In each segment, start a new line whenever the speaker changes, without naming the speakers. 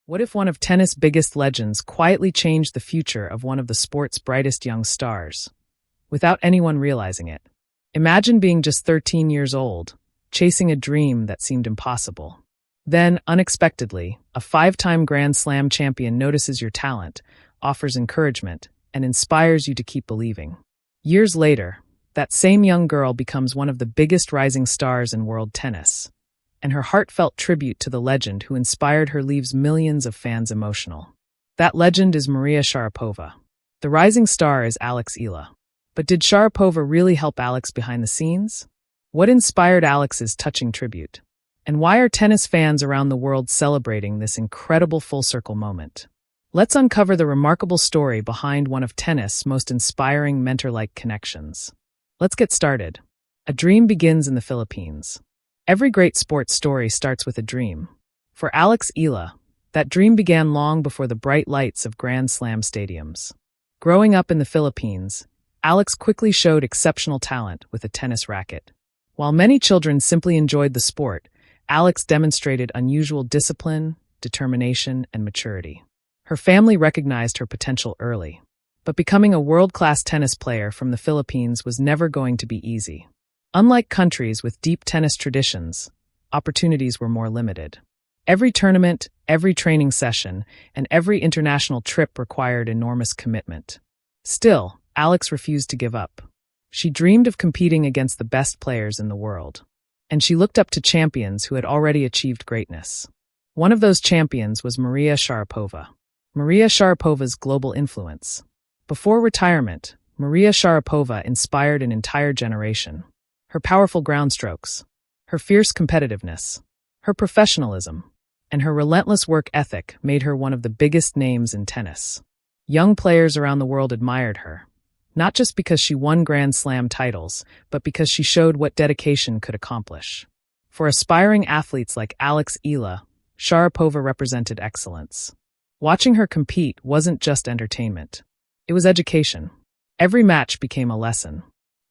What if one of tennis' biggest legends quietly changed the future of one of the sport's brightest young stars, without anyone realizing it? Imagine being just 13 years old, chasing a dream that seemed impossible. Then, unexpectedly, a five-time Grand Slam champion notices your talent, offers encouragement, and inspires you to keep believing. Years later, that same young girl becomes one of the biggest rising stars in world tennis, and her heartfelt tribute to the legend who inspired her leaves millions of fans emotional. That legend is Maria Sharapova. The rising star is Alex Eala. But did Sharapova really help Alex behind the scenes? What inspired Alex's touching tribute? And why are tennis fans around the world celebrating this incredible full-circle moment? Let's uncover the remarkable story behind one of tennis' most inspiring mentor-like connections. Let's get started. A dream begins in the Philippines. Every great sports story starts with a dream. For Alex Eala, that dream began long before the bright lights of Grand Slam stadiums. Growing up in the Philippines, Alex quickly showed exceptional talent with a tennis racket. While many children simply enjoyed the sport, Alex demonstrated unusual discipline, determination, and maturity. Her family recognized her potential early. But becoming a world-class tennis player from the Philippines was never going to be easy. Unlike countries with deep tennis traditions, opportunities were more limited. Every tournament, every training session, and every international trip required enormous commitment. Still, Alex refused to give up. She dreamed of competing against the best players in the world. And she looked up to champions who had already achieved greatness. One of those champions was Maria Sharapova. Maria Sharapova's global influence. Before retirement, Maria Sharapova inspired an entire generation. Her powerful ground strokes, her fierce competitiveness, her professionalism, and her relentless work ethic made her one of the biggest names in tennis. Young players around the world admired her, not just because she won Grand Slam titles, but because she showed what dedication could accomplish. For aspiring athletes like Alex Eala, Sharapova represented excellence. Watching her compete wasn't just entertainment. It was education. Every match became a lesson.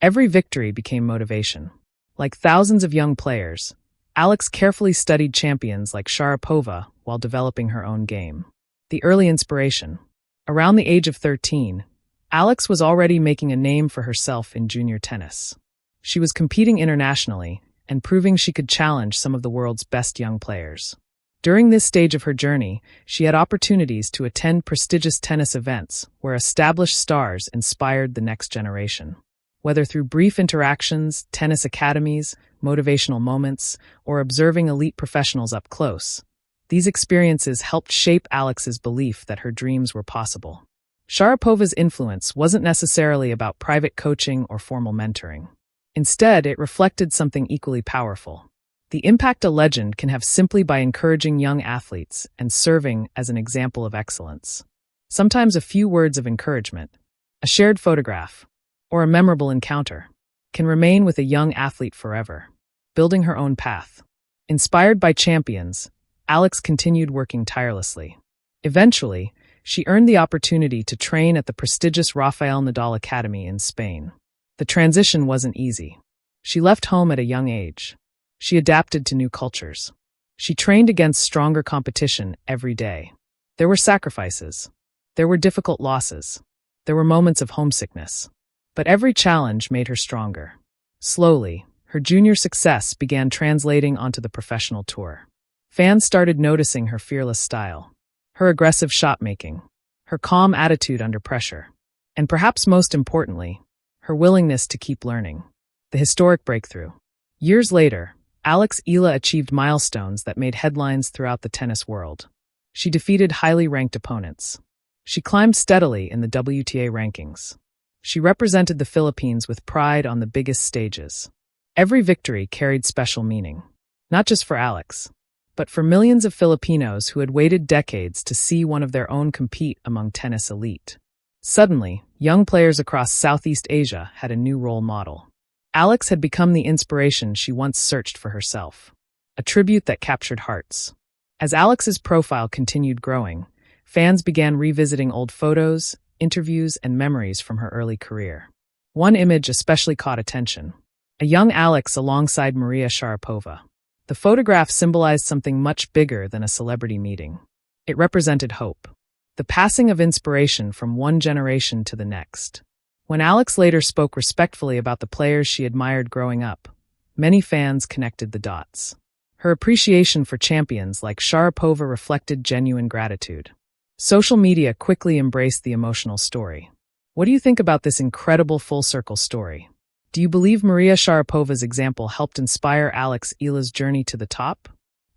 Every victory became motivation. Like thousands of young players, Alex carefully studied champions like Sharapova while developing her own game. The early inspiration. Around the age of 13, Alex was already making a name for herself in junior tennis. She was competing internationally and proving she could challenge some of the world's best young players. During this stage of her journey, she had opportunities to attend prestigious tennis events where established stars inspired the next generation. Whether through brief interactions, tennis academies, motivational moments, or observing elite professionals up close, these experiences helped shape Alex's belief that her dreams were possible. Sharapova's influence wasn't necessarily about private coaching or formal mentoring. Instead, it reflected something equally powerful: the impact a legend can have simply by encouraging young athletes and serving as an example of excellence. Sometimes a few words of encouragement, a shared photograph, or a memorable encounter can remain with a young athlete forever, building her own path. Inspired by champions, Alex continued working tirelessly. Eventually, she earned the opportunity to train at the prestigious Rafael Nadal Academy in Spain. The transition wasn't easy. She left home at a young age. She adapted to new cultures. She trained against stronger competition every day. There were sacrifices. There were difficult losses. There were moments of homesickness. But every challenge made her stronger. Slowly, her junior success began translating onto the professional tour. Fans started noticing her fearless style, her aggressive shot-making, her calm attitude under pressure, and perhaps most importantly, her willingness to keep learning. The historic breakthrough. Years later, Alex Eala achieved milestones that made headlines throughout the tennis world. She defeated highly ranked opponents. She climbed steadily in the WTA rankings. She represented the Philippines with pride on the biggest stages. Every victory carried special meaning, not just for Alex, but for millions of Filipinos who had waited decades to see one of their own compete among tennis elite. Suddenly, young players across Southeast Asia had a new role model. Alex had become the inspiration she once searched for herself, a tribute that captured hearts. As Alex's profile continued growing, fans began revisiting old photos, interviews, and memories from her early career. One image especially caught attention: a young Alex alongside Maria Sharapova. The photograph symbolized something much bigger than a celebrity meeting. It represented hope, the passing of inspiration from one generation to the next. When Alex later spoke respectfully about the players she admired growing up, many fans connected the dots. Her appreciation for champions like Sharapova reflected genuine gratitude. Social media quickly embraced the emotional story. What do you think about this incredible full-circle story? Do you believe Maria Sharapova's example helped inspire Alex Eala's journey to the top?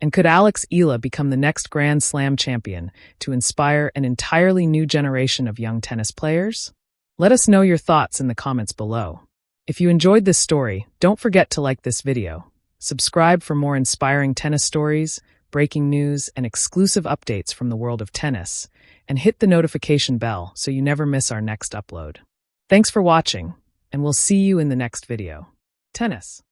And could Alex Eala become the next Grand Slam champion to inspire an entirely new generation of young tennis players? Let us know your thoughts in the comments below. If you enjoyed this story, don't forget to like this video. Subscribe for more inspiring tennis stories, breaking news, and exclusive updates from the world of tennis, and hit the notification bell so you never miss our next upload. Thanks for watching, and we'll see you in the next video. Tennis.